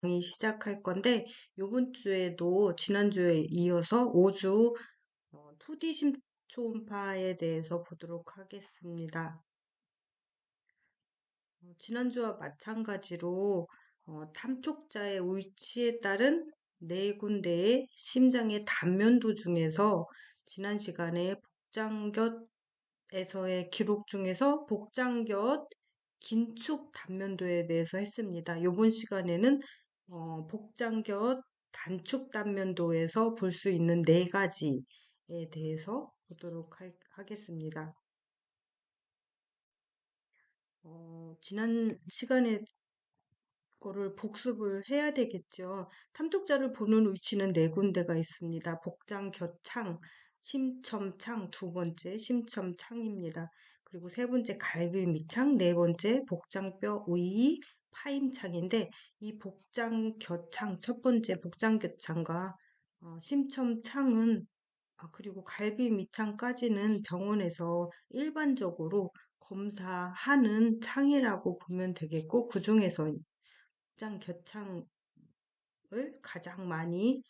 강의 시작할 건데, 요번 주에도 지난주에 이어서 5주 2D 초음파에 대해서 보도록 하겠습니다. 지난주와 마찬가지로 탐촉자의 위치에 따른 네 군데의 심장의 단면도 중에서 지난 시간에 복장곁에서의 기록 중에서 복장곁 긴축 단면도에 대해서 했습니다. 이번 시간에는 복장곁 단축 단면도에서 볼 수 있는 네 가지에 대해서 보도록 하겠습니다. 지난 시간에 거를 복습을 해야 되겠죠. 탐독자를 보는 위치는 네 군데가 있습니다. 복장 겨창, 심첨창, 두 번째 심첨창입니다. 그리고 세 번째 갈비 밑창, 네 번째 복장뼈 위 파임창인데 이 복장 겨창, 첫 번째 복장 겨창과 심첨창은 그리고 갈비 밑창까지는 병원에서 일반적으로 검사하는 창이라고 보면 되겠고, 그 중에서 복장 겨창을 가장 많이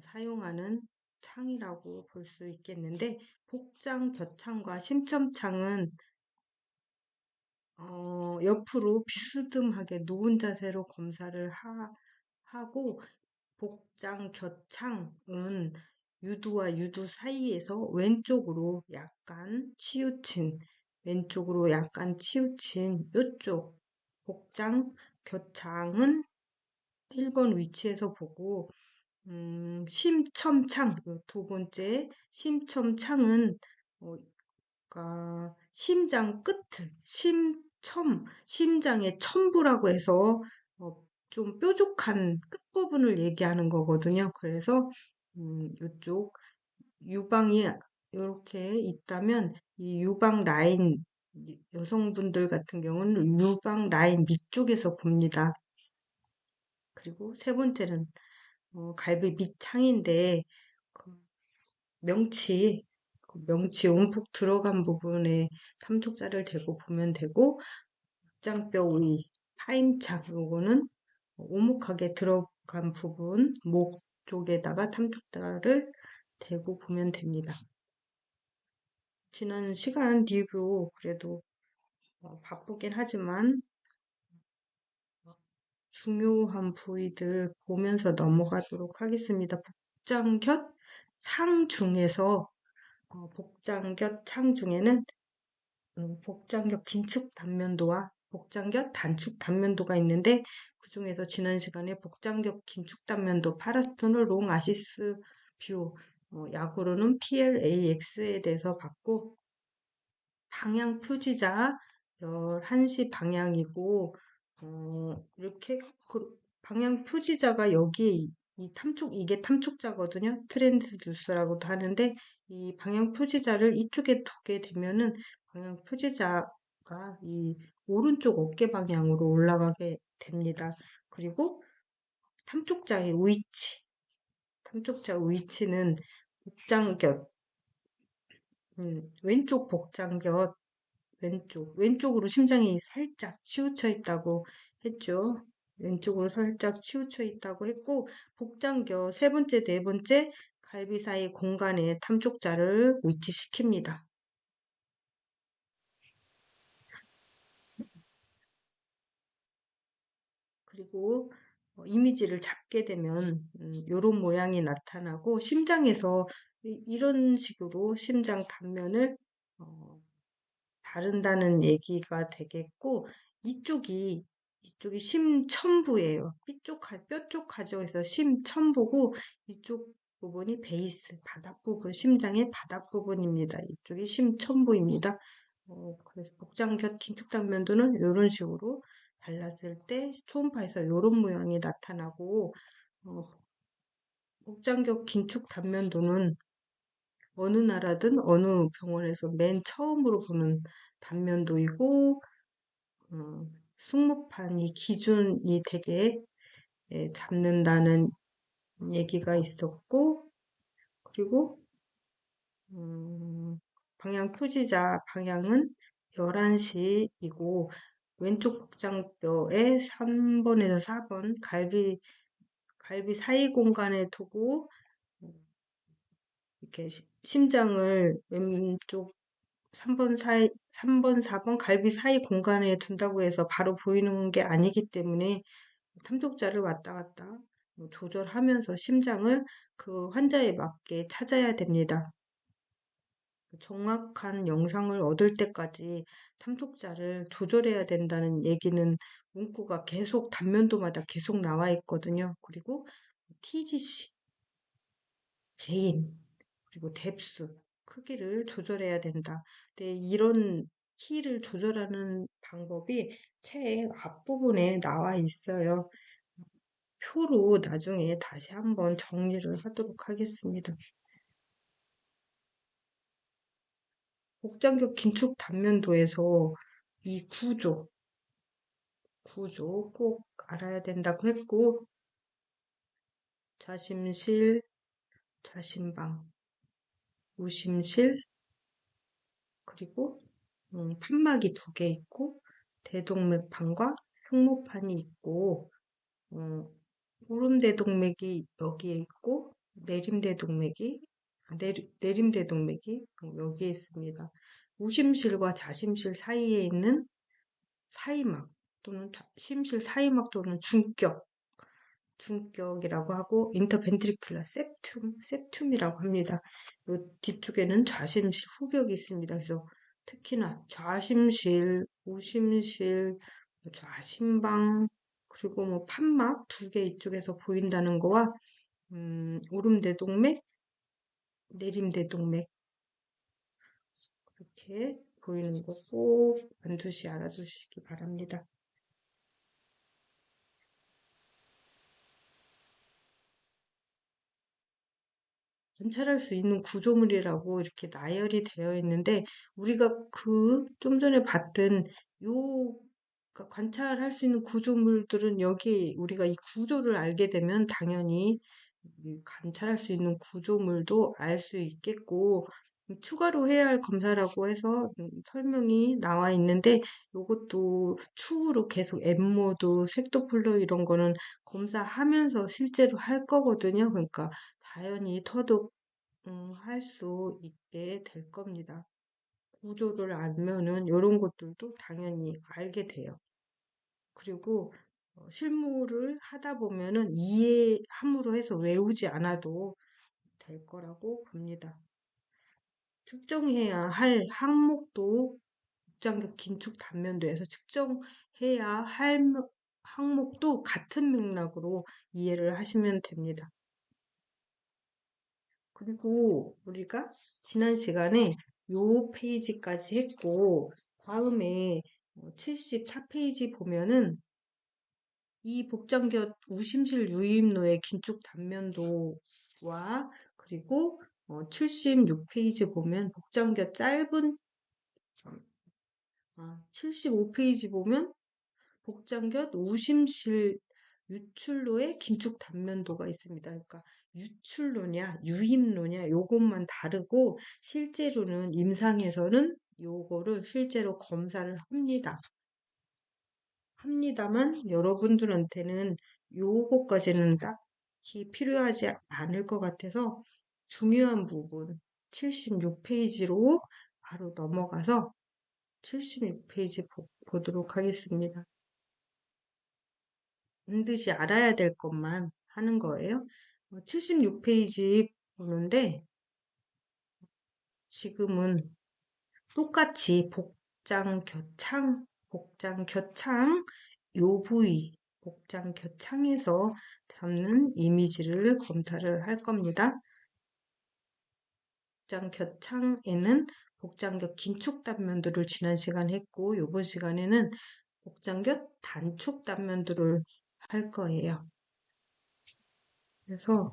사용하는 창이라고 볼 수 있겠는데, 복장 겨창과 심첨창은 옆으로 비스듬하게 누운 자세로 검사를 하고, 복장 겨창은 유두와 유두 사이에서 왼쪽으로 약간 치우친 이쪽 복장 겨창은 1번 위치에서 보고, 심첨창, 두 번째 심첨창은 어, 심장 끝을, 심장의 첨부라고 해서 좀 뾰족한 끝부분을 얘기하는 거거든요. 그래서 이쪽 유방이 이렇게 있다면 이 유방 라인, 여성분들 같은 경우는 유방 라인 밑쪽에서 봅니다. 그리고 세 번째는 갈비 밑창인데 그 명치 명치 움푹 들어간 부분에 탐촉자를 대고 보면 되고, 복장뼈 위 파임창 요거는 오목하게 들어간 부분 목 쪽에다가 탐촉자를 대고 보면 됩니다. 지난 시간 리뷰 그래도 바쁘긴 하지만 중요한 부위들 보면서 넘어가도록 하겠습니다. 복장곁 상 중에서 복장곁 창 중에는 복장겹 긴축 단면도와 복장겹 단축 단면도가 있는데, 그 중에서 지난 시간에 복장겹 긴축 단면도 파라스토놀 롱 아시스 뷰, 약으로는 PLAX에 대해서 봤고, 방향 표지자 11시 방향이고, 이렇게 방향 표지자가 여기에 이게 탐촉자거든요. 트랜스듀서라고도 하는데, 이 방향 표지자를 이쪽에 두게 되면은 방향 표지자가 이 오른쪽 어깨 방향으로 올라가게 됩니다. 그리고 탐촉자 위치는 복장곁, 왼쪽 복장곁, 왼쪽으로 심장이 살짝 치우쳐 있다고 했죠. 왼쪽으로 살짝 치우쳐 있다고 했고, 복장겨 세 번째, 네 번째 갈비 사이 공간에 탐촉자를 위치시킵니다. 그리고 이미지를 잡게 되면 이런 모양이 나타나고, 심장에서 이런 식으로 심장 단면을 어, 다른다는 얘기가 되겠고, 이쪽이 심천부예요. 뼈 쪽 가져에서 심천부고, 이쪽 부분이 베이스, 바닥 부분, 심장의 바닥 부분입니다. 이쪽이 심천부입니다. 그래서 복장곁 긴축 단면도는 이런 식으로 발랐을 때 초음파에서 이런 모양이 나타나고, 어, 복장겹 긴축 단면도는 어느 나라든 어느 병원에서 맨 처음으로 보는 단면도이고, 승무판이 기준이 되게 잡는다는 얘기가 있었고, 그리고 방향 표지자 방향은 11시이고 왼쪽 복장뼈에 3번에서 4번 갈비 사이 공간에 두고 이렇게 심장을 왼쪽 3번 사이, 3번, 4번 갈비 사이 공간에 둔다고 해서 바로 보이는 게 아니기 때문에 탐독자를 왔다 갔다 조절하면서 심장을 그 환자에 맞게 찾아야 됩니다. 정확한 영상을 얻을 때까지 탐독자를 조절해야 된다는 얘기는 문구가 계속 단면도마다 계속 나와 있거든요. 그리고 TGC, 개인, 그리고 뎁스, 크기를 조절해야 된다. 근데 이런 키를 조절하는 방법이 책 앞부분에 나와 있어요. 표로 나중에 다시 한번 정리를 하도록 하겠습니다. 복장격 긴축 단면도에서 이 구조 꼭 알아야 된다고 했고, 좌심실, 좌심방, 우심실, 그리고 판막이 2개 있고, 대동맥판과 흉모판이 있고, 어, 오름대동맥이 여기에 있고, 내림대동맥이 여기에 있습니다. 우심실과 좌심실 사이에 있는 사이막 또는 심실 사이막 또는 중격이라고 하고 인터벤트리큘러 septum이라고 합니다. 이 뒤쪽에는 좌심실 후벽이 있습니다. 그래서 특히나 좌심실, 우심실, 좌심방 그리고 뭐 판막 2개 이쪽에서 보인다는 거와 오름대동맥, 내림대동맥 이렇게 보이는 거 꼭 반드시 알아두시기 바랍니다. 관찰할 수 있는 구조물이라고 이렇게 나열이 되어 있는데 우리가 그 좀 전에 봤던 요 그러니까 관찰할 수 있는 구조물들은 여기 우리가 이 구조를 알게 되면 당연히 이 관찰할 수 있는 구조물도 알 수 있겠고 추가로 해야 할 검사라고 해서 설명이 나와 있는데 이것도 추후로 계속 엠모드, 색도플러 이런 거는 검사하면서 실제로 할 거거든요. 그러니까 자연히 터득 할 수 있게 될 겁니다. 구조를 알면은 이런 것들도 당연히 알게 돼요. 그리고 실무를 하다 보면은 이해함으로 해서 외우지 않아도 될 거라고 봅니다. 측정해야 할 항목도 복장격 긴축 단면도에서 측정해야 할 항목도 같은 맥락으로 이해를 하시면 됩니다. 그리고 우리가 지난 시간에 요 페이지까지 했고 다음에 74페이지 보면은 이 복장곁 우심실 유입로의 긴축 단면도와 그리고 76페이지 보면 복장곁 짧은 75페이지 보면 복장곁 우심실 유출로의 긴축 단면도가 있습니다. 그러니까 유출로냐 유입로냐 요것만 다르고 실제로는 임상에서는 요거를 실제로 검사를 합니다만 여러분들한테는 요거까지는 딱히 필요하지 않을 것 같아서 중요한 부분 76페이지로 바로 넘어가서 76페이지 보도록 하겠습니다. 반드시 알아야 될 것만 하는 거예요. 76페이지 보는데 지금은 똑같이 복장 겨창 요 부위 복장 겨창에서 담는 이미지를 검사를 할 겁니다. 복장 겨창에는 복장겨 긴축 단면도를 지난 시간에 했고 이번 시간에는 복장겨 단축 단면도를 할 거예요. 그래서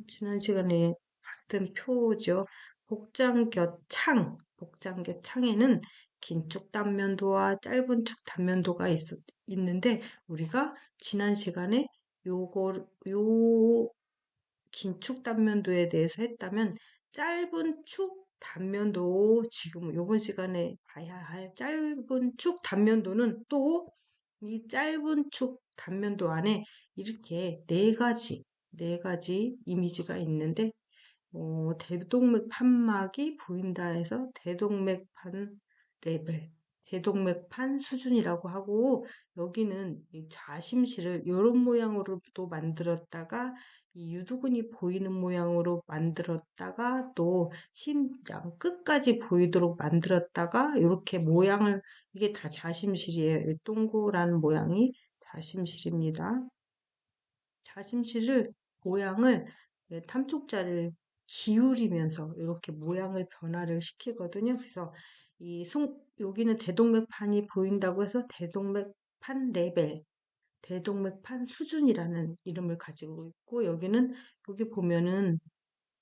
지난 시간에 봤던 표죠. 복장겨 창에는 긴축 단면도와 짧은 축 단면도가 있는데 우리가 지난 시간에 요 긴축 단면도에 대해서 했다면 짧은 축 단면도 지금 요번 시간에 봐야 할 짧은 축 단면도는 또 이 짧은 축 단면도 안에 이렇게 네 가지 이미지가 있는데 대동맥 판막이 보인다 해서 대동맥판 레벨, 대동맥판 수준이라고 하고 여기는 이 좌심실을 이런 모양으로 또 만들었다가 이 유두근이 보이는 모양으로 만들었다가 또 심장 끝까지 보이도록 만들었다가 이렇게 모양을 이게 다 좌심실이에요. 이 동그란 모양이 좌심실입니다. 좌심실을 모양을 탐촉자를 기울이면서 이렇게 모양을 변화를 시키거든요. 그래서 여기는 대동맥판이 보인다고 해서 대동맥판 레벨, 대동맥판 수준이라는 이름을 가지고 있고 여기 보면은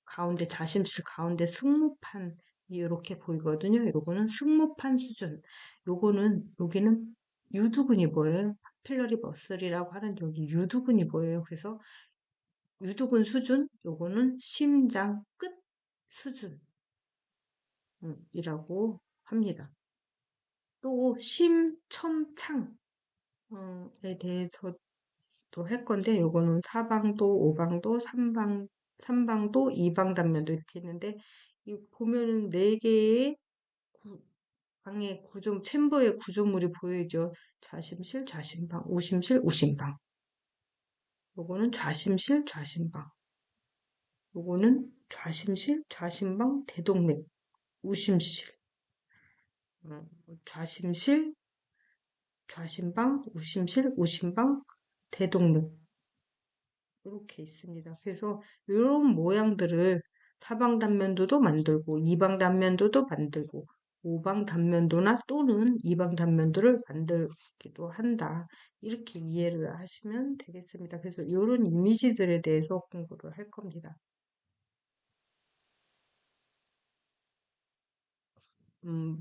가운데 좌심실 가운데 승모판이 이렇게 보이거든요. 요거는 승모판 수준. 여기는 유두근이 보여요. 파필러리 머슬이라고 하는 여기 유두근이 보여요. 그래서 유두근 수준, 요거는 심장 끝 수준이라고 합니다. 또 심천창에 대해서도 할 건데 요거는 사방도, 오방도, 삼방도, 이방 단면도 이렇게 있는데 이 보면은 네 개의 방의 챔버의 구조물이 보이죠. 좌심실, 좌심방, 우심실, 우심방. 요거는 좌심실, 좌심방. 요거는 좌심실, 좌심방, 대동맥, 우심실, 좌심실, 좌심방, 우심실, 우심방, 대동맥 이렇게 있습니다. 그래서 이런 모양들을 사방 단면도도 만들고 이방 단면도도 만들고 오방 단면도나 또는 이방 단면도를 만들기도 한다. 이렇게 이해를 하시면 되겠습니다. 그래서 이런 이미지들에 대해서 공부를 할 겁니다.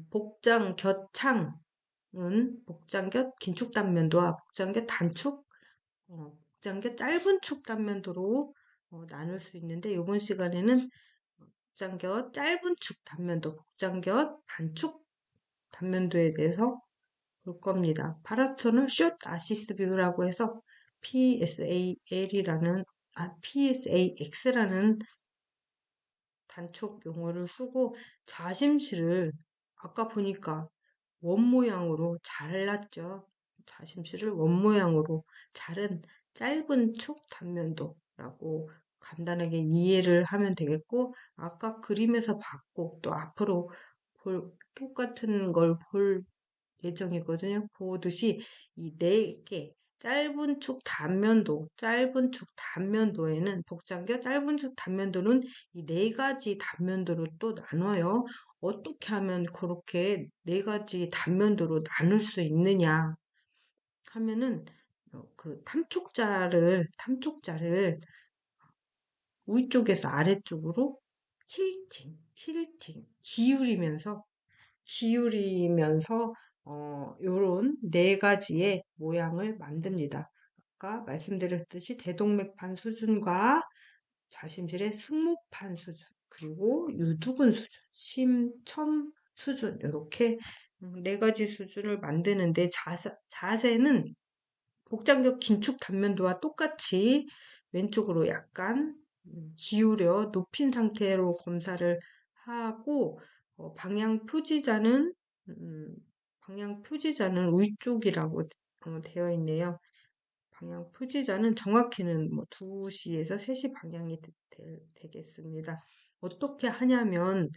복장곁창은 복장곁 긴축 단면도와 복장곁 단축, 복장곁 짧은 축 단면도로 나눌 수 있는데 이번 시간에는 복장곁 짧은 축 단면도, 복장곁 단축 단면도에 대해서 볼 겁니다. 파라토널 숏 아시스 뷰라고 해서 PSAX라는 단축 용어를 쓰고 좌심실을 아까 보니까 원 모양으로 잘랐죠. 좌심실을 원 모양으로 자른 짧은 축 단면도라고 간단하게 이해를 하면 되겠고 아까 그림에서 봤고 또 앞으로 똑같은 걸 볼 예정이거든요. 보듯이 이 네 개 짧은 축 단면도에는 복장겨 짧은 축 단면도는 이 네 가지 단면도로 또 나눠요. 어떻게 하면 그렇게 네 가지 단면도로 나눌 수 있느냐 하면은 그 탐촉자를 위쪽에서 아래쪽으로 틸팅, 기울이면서 요런 네 가지의 모양을 만듭니다. 아까 말씀드렸듯이 대동맥판 수준과 좌심실의 승모판 수준, 그리고 유두근 수준, 심천 수준 이렇게 네 가지 수준을 만드는데 자세는 복장적 긴축 단면도와 똑같이 왼쪽으로 약간 기울여 높인 상태로 검사를 하고 방향 표지자는 위쪽이라고 되어 있네요. 방향 표지자는 정확히는 뭐 2시에서 3시 방향이 되겠습니다. 어떻게 하냐면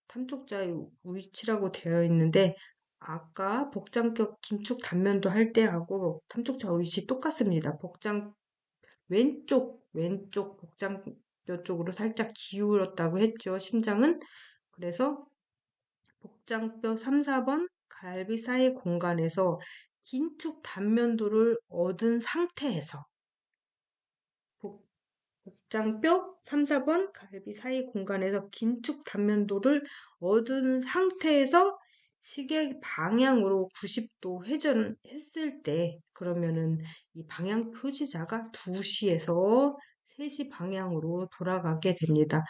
탐촉자의 위치라고 되어 있는데 아까 복장격 긴축 단면도 할 때하고 탐촉자 위치 똑같습니다. 왼쪽 복장뼈 쪽으로 살짝 기울었다고 했죠. 심장은. 그래서 복장뼈 3, 4번 갈비 사이 공간에서 긴축 단면도를 얻은 상태에서 복장뼈 3, 4번 갈비 사이 공간에서 긴축 단면도를 얻은 상태에서 시계 방향으로 90도 회전했을 때 그러면은 이 방향 표지자가 2시에서 3시 방향으로 돌아가게 됩니다.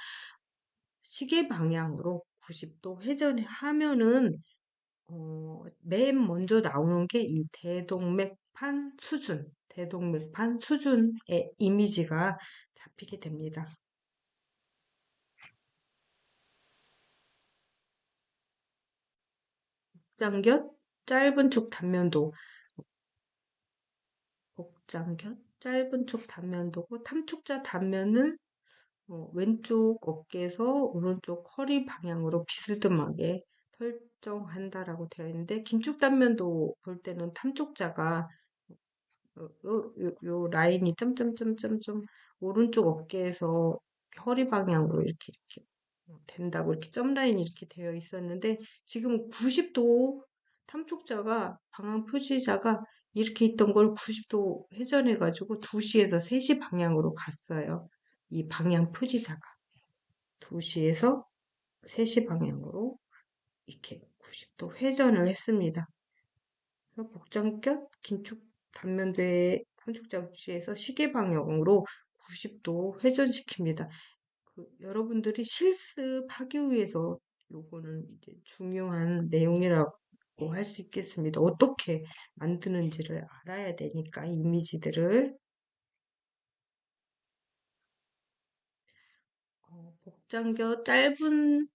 시계 방향으로 90도 회전하면은 맨 먼저 나오는 게 이 대동맥판 수준의 이미지가 잡히게 됩니다. 복장곁 짧은 쪽 단면도, 복장곁 짧은 쪽 단면도고 탐촉자 단면을 왼쪽 어깨에서 오른쪽 허리 방향으로 비스듬하게 설정한다라고 되어 있는데 긴축 단면도 볼 때는 탐촉자가 요 라인이 점점점점점 오른쪽 어깨에서 허리 방향으로 이렇게 된다고 이렇게 점 라인이 이렇게 되어 있었는데 지금은 90도 탐촉자가 방향 표시자가 이렇게 있던 걸 90도 회전해 가지고 2시에서 3시 방향으로 갔어요. 이 방향 표시자가 2시에서 3시 방향으로 이렇게 90도 회전을 했습니다. 그래서 복장격 긴축 단면대 탐촉자 위치에서 시계 방향으로 90도 회전시킵니다. 여러분들이 실습하기 위해서 요거는 이제 중요한 내용이라고 할 수 있겠습니다. 어떻게 만드는지를 알아야 되니까 이미지들을 복장겨 짧은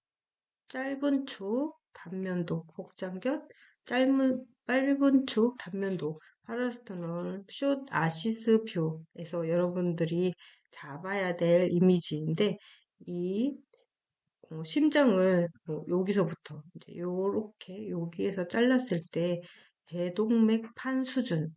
축 단면도 복장겨 짧은 축 단면도 파라스토널 숏 아시스 뷰에서 여러분들이 잡아야 될 이미지인데 이 심장을 여기서부터 이제 요렇게 여기에서 잘랐을 때 대동맥판 수준,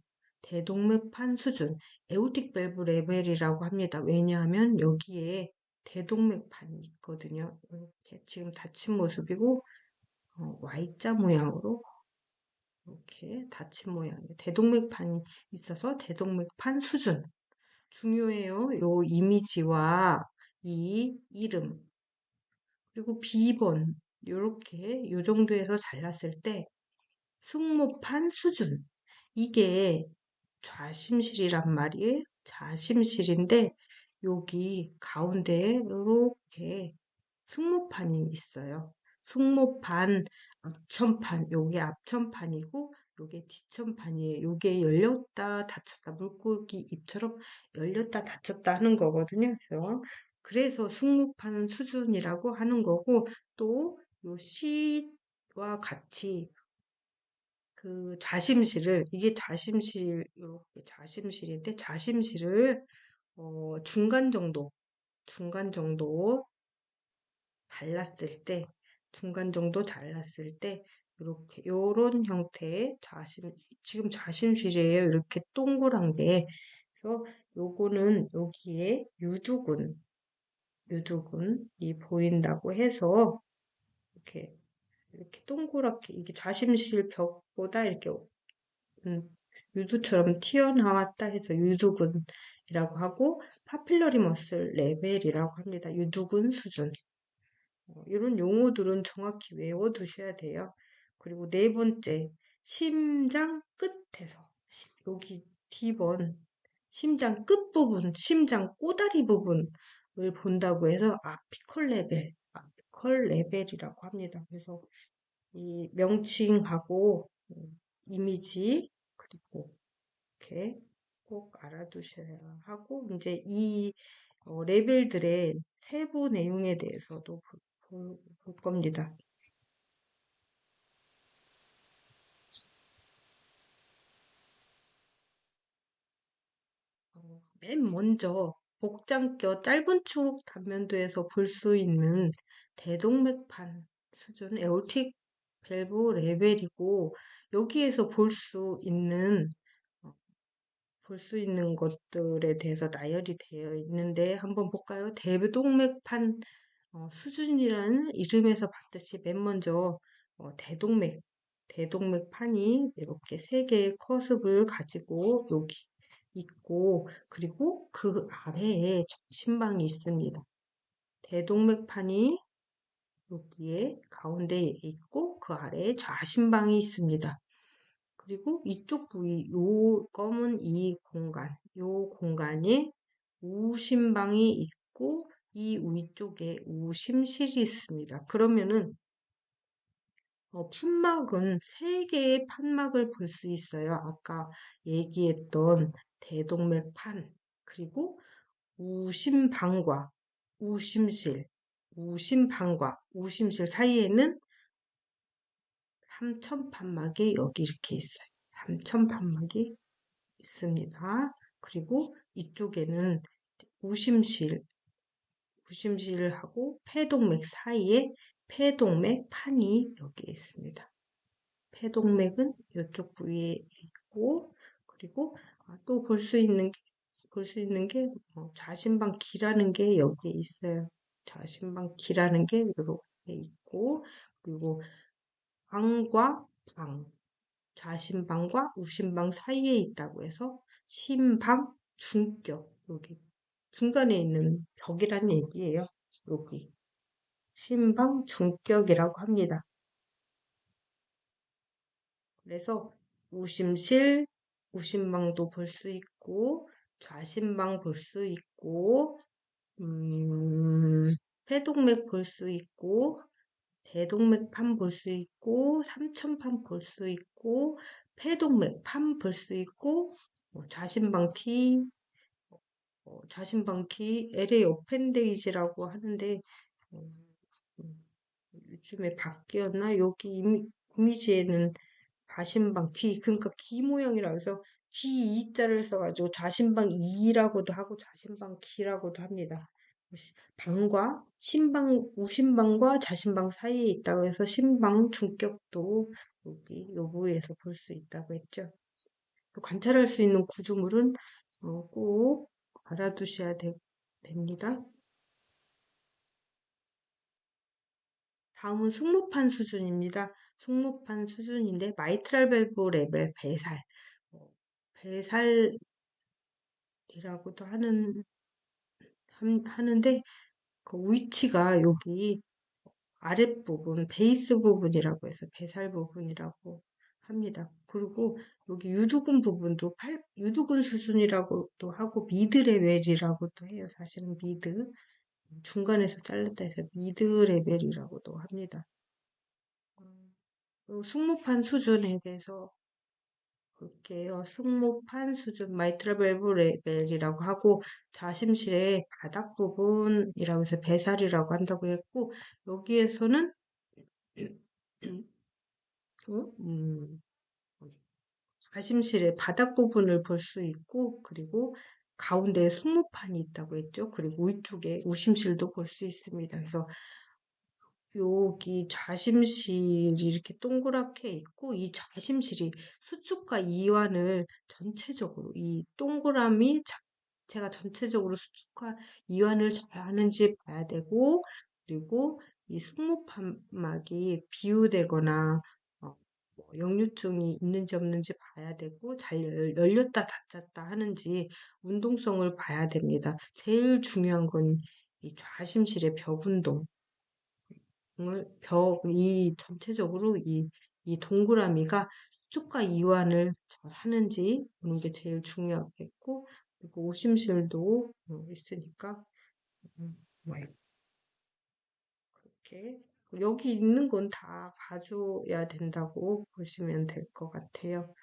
에오틱 밸브 레벨이라고 합니다. 왜냐하면 여기에 대동맥판이 있거든요. 이렇게 지금 닫힌 모습이고 Y자 모양으로 이렇게 닫힌 모양이에요. 대동맥판이 있어서 대동맥판 수준 중요해요. 요 이미지와 이 이름 그리고 B번 요렇게 요 정도에서 잘랐을 때 승모판 수준 이게 좌심실이란 말이에요. 좌심실인데 여기 가운데에 이렇게 승모판이 있어요. 승모판, 앞천판, 요게 앞천판이고 요게 뒷천판이에요. 요게 열렸다 닫혔다 물고기 입처럼 열렸다 닫혔다 하는 거거든요. 그래서 승모판 수준이라고 하는 거고 또 요 시와 같이 그 좌심실을 이게 좌심실 요렇게 좌심실인데 좌심실을 중간 정도 잘랐을 때 중간 정도 잘랐을 때 이렇게 요런 형태의 지금 좌심실이에요. 이렇게 동그란 게 그래서 요거는 여기에 유두근이 보인다고 해서 이렇게 동그랗게 이게 좌심실 벽보다 이렇게 음, 유두처럼 튀어나왔다 해서 유두근이라고 하고 파필러리 머슬 레벨이라고 합니다. 유두근 수준. 이런 용어들은 정확히 외워두셔야 돼요. 그리고 네 번째, 심장 끝에서 여기 D번 심장 끝부분, 심장 꼬다리 부분을 본다고 해서 아피컬 레벨이라고 합니다. 그래서 이 명칭하고 이미지 그리고 이렇게 꼭 알아두셔야 하고 이제 이 레벨들의 세부 내용에 대해서도 볼 겁니다. 맨 먼저 복장겨 짧은 축 단면도에서 볼 수 있는 대동맥판 수준 에오틱 밸브 레벨이고 여기에서 볼 수 있는 것들에 대해서 나열이 되어 있는데 한번 볼까요? 대동맥판 수준이라는 이름에서 봤듯이 맨 먼저 대동맥판이 이렇게 세 개의 커습을 가지고 여기 있고 그리고 그 아래에 전신방이 있습니다. 대동맥판이 여기에 가운데에 있고 그 아래에 좌심방이 있습니다. 그리고 이쪽 부위, 요 검은 이 공간, 요 공간에 우심방이 있고 이 위쪽에 우심실이 있습니다. 그러면은 판막은 세 개의 판막을 볼 수 있어요. 아까 얘기했던 대동맥판, 그리고 우심방과 우심실, 우심방과 우심실 사이에는 삼천판막이 여기 이렇게 있어요. 삼천판막이 있습니다. 그리고 이쪽에는 우심실, 우심실하고 폐동맥 사이에 폐동맥판이 여기 있습니다. 폐동맥은 이쪽 부위에 있고, 그리고 또 볼 수 있는 게 좌심방 기라는 게 여기에 있어요. 좌심방 기라는 게 이렇게 있고, 그리고 방과 방, 좌심방과 우심방 사이에 있다고 해서 심방 중격, 여기 중간에 있는 벽이라는 얘기예요. 여기 심방 중격이라고 합니다. 그래서 우심실, 우심방도 볼 수 있고, 좌심방 볼 수 있고, 폐동맥 볼 수 있고, 대동맥판 볼 수 있고, 삼천판 볼 수 있고, 폐동맥판 볼 수 있고, 좌심방키, 좌심방키, LA 어펜데이지라고 하는데, 음, 음, 요즘에 바뀌었나? 여기 이미지에는 좌심방 귀, 그러니까 귀 모양이라 해서 귀 이자를 써가지고 좌심방 이라고도 하고 좌심방 기라고도 합니다. 방과 심방, 우심방과 좌심방 사이에 있다고 해서 심방 중격도 여기 요 부위에서 볼 수 있다고 했죠. 관찰할 수 있는 구조물은 꼭 알아두셔야 됩니다. 다음은 승모판 수준입니다. 승모판 수준인데 마이트랄 밸브 레벨 배살, 어, 배살이라고도 하는데 그 위치가 여기 아랫부분, 베이스 부분이라고 해서 배살 부분이라고 합니다. 그리고 여기 유두근 부분도 유두근 수준이라고도 하고 미드 레벨이라고도 해요. 사실은 미드. 중간에서 잘랐다 해서 미드 레벨이라고도 합니다. 승모판 수준에 대해서 볼게요. 승모판 수준, 마이트라 밸브 레벨이라고 하고, 좌심실의 바닥 부분이라고 해서 배살이라고 한다고 했고, 여기에서는, 좌심실의 바닥 부분을 볼 수 있고, 그리고 가운데에 승모판이 있다고 했죠. 그리고 위쪽에 우심실도 볼 수 있습니다. 그래서 여기 좌심실이 이렇게 동그랗게 있고 이 좌심실이 수축과 이완을 전체적으로 이 동그라미 자체가 전체적으로 수축과 이완을 잘 하는지 봐야 되고 그리고 이 승모판막이 비우되거나 뭐 역류증이 있는지 없는지 봐야 되고 잘 열렸다 닫혔다 하는지 운동성을 봐야 됩니다. 제일 중요한 건 이 좌심실의 벽 운동. 이 전체적으로 이 동그라미가 수축과 이완을 잘 하는지 보는 게 제일 중요하겠고, 그리고 오심실도 있으니까, 뭐 이렇게. 여기 있는 건 다 봐줘야 된다고 보시면 될 것 같아요.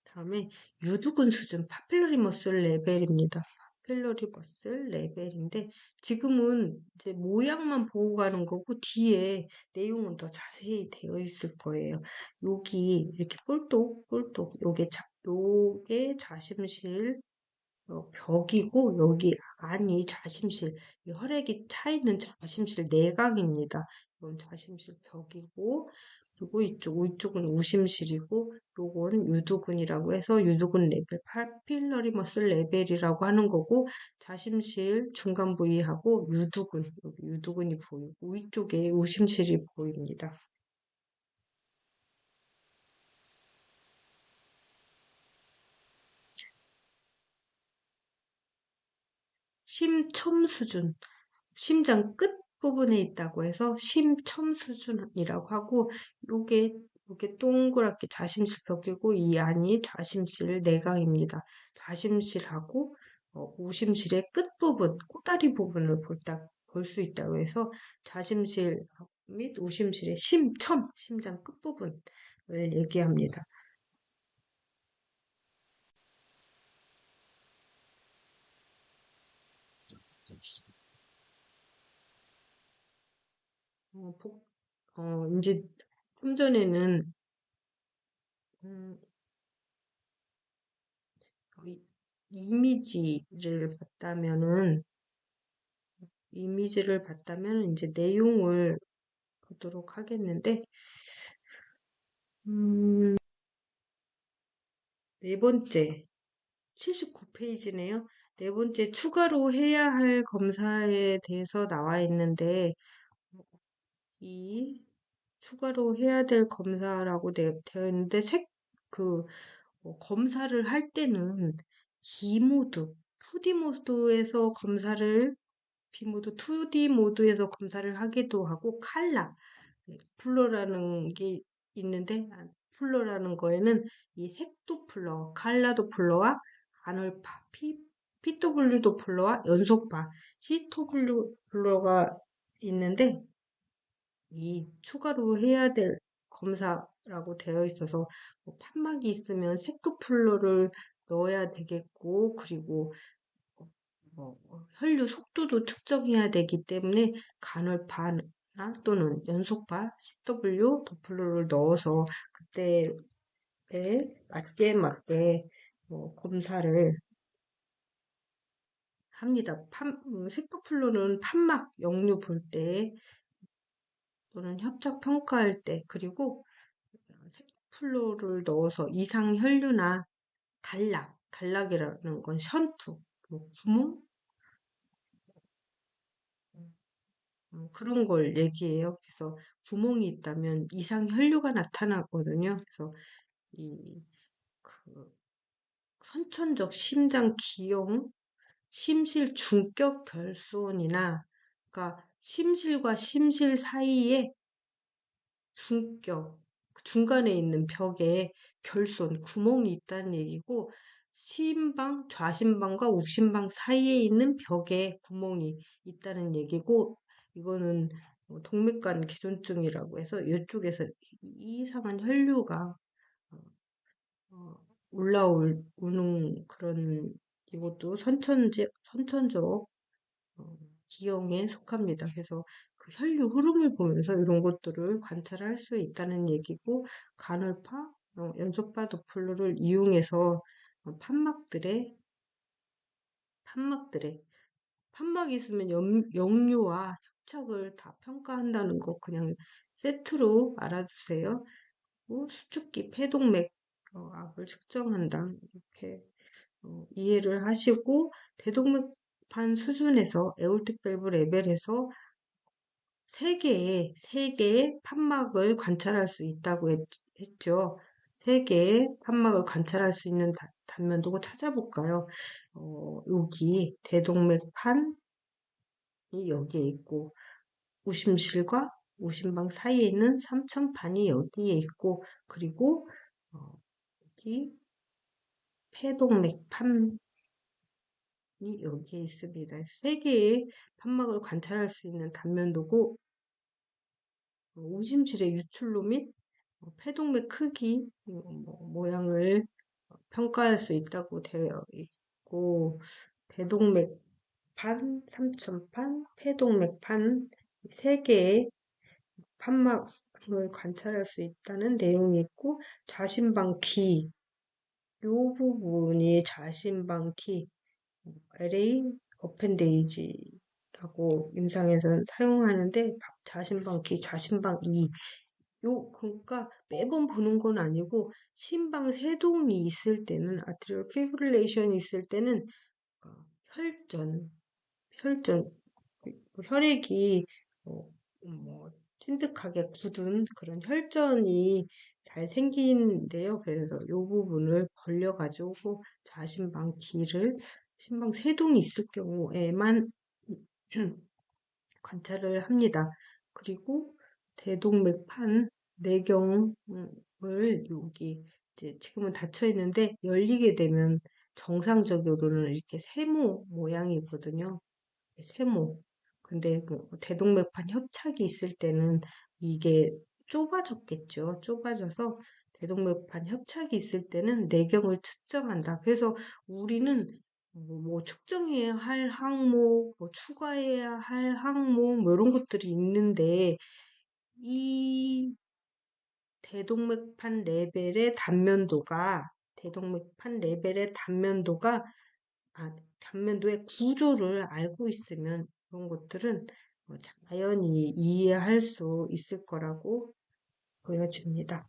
다음에 유두근 수준 파필러리 머슬 레벨입니다. 파필러리 머슬 레벨인데 지금은 이제 모양만 보고 가는 거고 뒤에 내용은 더 자세히 되어 있을 거예요. 여기 이렇게 볼록 요게 좌심실 벽이고 여기 안이 좌심실 이 혈액이 차 있는 좌심실 내각입니다. 이건 좌심실 벽이고 그리고 위쪽은 우심실이고 요건 유두근이라고 해서 유두근 레벨 파필러리 머슬 레벨이라고 하는 거고 좌심실 중간 부위하고 유두근 여기 유두근이 보이고 위쪽에 우심실이 보입니다. 심첨 수준 심장 끝 부분에 있다고 해서 심첨 수준이라고 하고 요게 동그랗게 좌심실 벽이고 이 안이 좌심실 내각입니다. 좌심실하고 오심실의 끝부분, 꼬다리 부분을 볼 수 있다고 해서 좌심실 및 오심실의 심장 끝부분을 얘기합니다. 이제 좀 전에는 음, 이- 이미지를 봤다면 이제 내용을 보도록 하겠는데, 음, 네 번째, 79페이지네요. 네 번째, 추가로 해야 할 검사에 대해서 나와 있는데, 이 추가로 해야 될 검사라고 되어 있는데, 그, 검사를 할 때는 기모드, 2D 모드에서 비모드 2D 모드에서 검사를 하기도 하고, 플러라는 게 있는데, 플러라는 거에는 이 색도 플러, 칼라도 플러와 간헐파, PW도 플러와 연속파, CW 플러가 있는데, 이 추가로 해야 될 검사라고 되어 있어서 판막이 있으면 색도플러를 넣어야 되겠고 그리고 혈류 속도도 측정해야 되기 때문에 간헐파나 또는 연속파 CW 도플러를 넣어서 그때에 맞게 검사를 합니다. 색도플러는 판막 역류 볼 때 또는 협착 평가할 때 그리고 색플로를 넣어서 이상 혈류나 단락이라는 건 션트, 구멍 그런 걸 얘기해요. 그래서 구멍이 있다면 이상 혈류가 나타나거든요. 그래서 이 그 선천적 심장 기형, 심실 중격 결손이나 그러니까 심실과 심실 사이에 중간에 있는 벽에 구멍이 있다는 얘기고, 좌심방과 우심방 사이에 있는 벽에 구멍이 있다는 얘기고, 이거는 동맥관 개존증이라고 해서 이쪽에서 이상한 혈류가 어, 어, 올라오는 그런 이것도 선천적 기형에 속합니다. 그래서 그 혈류 흐름을 보면서 이런 것들을 관찰할 수 있다는 얘기고, 간헐파, 연속파 도플러를 이용해서 판막들의 판막들의 판막이 있으면 역류와 협착을 다 평가한다는 거 그냥 세트로 알아두세요. 수축기 폐동맥 압을 측정한다. 이렇게 이해를 하시고 대동맥판 수준에서 에올틱 밸브 레벨에서 세 개의 판막을 관찰할 수 있다고 했죠. 세 개의 판막을 관찰할 수 있는 단면도구 찾아볼까요? 여기 대동맥판이 여기에 있고 우심실과 우심방 사이에 있는 삼천판이 여기에 있고 그리고 여기 폐동맥판이 여기에 있습니다. 세 개의 판막을 관찰할 수 있는 단면도구 우심실의 유출로 및 폐동맥 크기 모양을 평가할 수 있다고 되어 있고 대동맥판, 삼천판, 폐동맥판 세 개의 판막을 관찰할 수 있다는 내용이 있고 좌심방 키, 요 부분이 좌심방 키, LA 어펜데이지라고 임상에서는 사용하는데 좌심방 키, 좌심방 이 그러니까 매번 보는 건 아니고 심방 세동이 있을 때는 아트리얼 피브릴레이션이 있을 때는 어, 혈전, 혈전, 혈액이 뭐 찐득하게 굳은 그런 혈전이 잘 생긴데요. 그래서 이 부분을 벌려가지고 좌심방 기를 심방 세동이 있을 경우에만 관찰을 합니다. 그리고 대동맥판 내경을 여기 이제 지금은 닫혀 있는데 열리게 되면 정상적으로는 이렇게 세모 모양이거든요. 세모. 근데 뭐 대동맥판 협착이 있을 때는 이게 좁아졌겠죠. 좁아져서 대동맥판 협착이 있을 때는 내경을 측정한다. 그래서 우리는 뭐 측정해야 할 항목, 뭐 추가해야 할 항목, 뭐 이런 것들이 있는데 이 대동맥판 레벨의 단면도가 단면도의 구조를 알고 있으면 그런 것들은 자연히 이해할 수 있을 거라고 보여집니다.